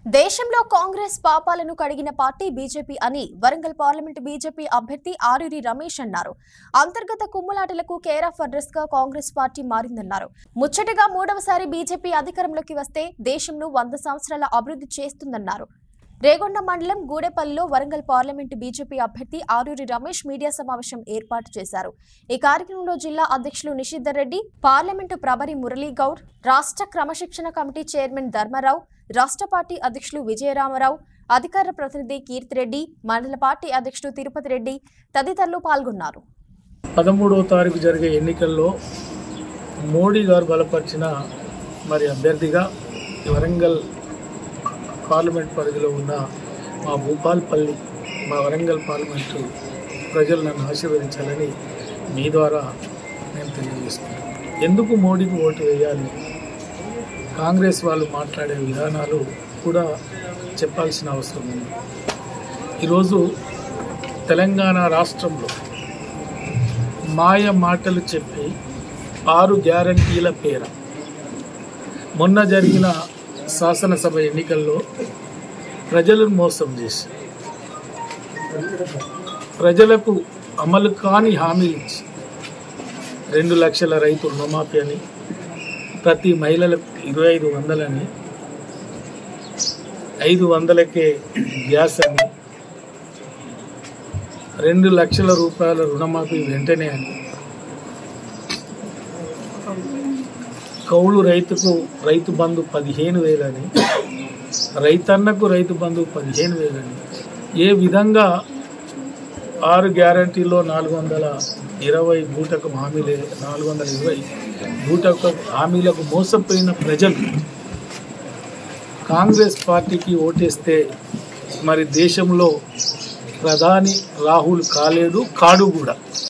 దేశంలో కాంగ్రెస్ పాపాలను కడిగిన పార్టీ బీజేపీ అని వరంగల్ పార్లమెంట్ బీజేపీ అభ్యర్థి ఆరూరి రమేష్ అన్నారు. అంతర్గత కుమ్ములాటలకు కేర్ ఆఫ్ అడ్రస్ గా కాంగ్రెస్ పార్టీ మారిందన్నారు. ముచ్చటగా మూడవసారి బీజేపీ అధికారంలోకి వస్తే దేశంను 100 సంవత్సరాల అభివృద్ధి చేస్తుందన్నారు. రేగొండ మండలం గూడెపల్లిలో వరంగల్ పార్లమెంటు బీజేపీ అభ్యర్థి ఆరూరి రమేష్ మీడియా సమావేశం ఏర్పాటు చేశారు. ఈ కార్యక్రమంలో జిల్లా అధ్యక్షులు నిషిధర్ రెడ్డి, పార్లమెంటు ప్రభరి మురళీ గౌడ్, రాష్ట్ర క్రమశిక్షణ కమిటీ చైర్మన్ ధర్మారావు, రాష్ట్ర పార్టీ అధ్యక్షులు విజయరామరావు, అధికార ప్రతినిధి కీర్తిరెడ్డి, మండల పార్టీ అధ్యక్షుడు తిరుపతి రెడ్డి తదితరులు పాల్గొన్నారు. 13వ తారీఖు జరిగే ఎన్నికల్లో మోడీ గారు బలపరిచిన అభ్యర్థిగా వరంగల్ పార్లమెంట్ పరిధిలో ఉన్న మా భూపాల్పల్లి, మా వరంగల్ పార్లమెంటు ప్రజలు నన్ను ఆశీర్వదించాలని మీ ద్వారా నేను తెలియజేస్తున్నాను. ఎందుకు మోడీకి ఓటు వేయాలి, కాంగ్రెస్ వాళ్ళు మాట్లాడే విధానాలు కూడా చెప్పాల్సిన అవసరం ఉంది. ఈరోజు తెలంగాణ రాష్ట్రంలో మాయ మాటలు చెప్పి 6 గ్యారంటీల పేర మొన్న జరిగిన శాసనసభ ఎన్నికల్లో ప్రజలను మోసం చేసి ప్రజలకు అమలు కాని హామీలు ఇచ్చి 2 లక్షల రైతు రుణమాఫీ అని, ప్రతి మహిళలకు 2500 అని, 500కే గ్యాస్ అని, 2 లక్షల రూపాయల రుణమాఫీ వెంటనే అని, కౌలు రైతుకు రైతు బంధు 15,000 అని, రైతన్నకు రైతు బంధు 15,000 అని, ఏ విధంగా 6 గ్యారంటీలో 420 బూటకు హామీలే 420 బూటకు హామీలకు మోసపోయిన ప్రజలు కాంగ్రెస్ పార్టీకి ఓటేస్తే దేశంలో ప్రధాని రాహుల్ కాలేడు, కాడు కూడా.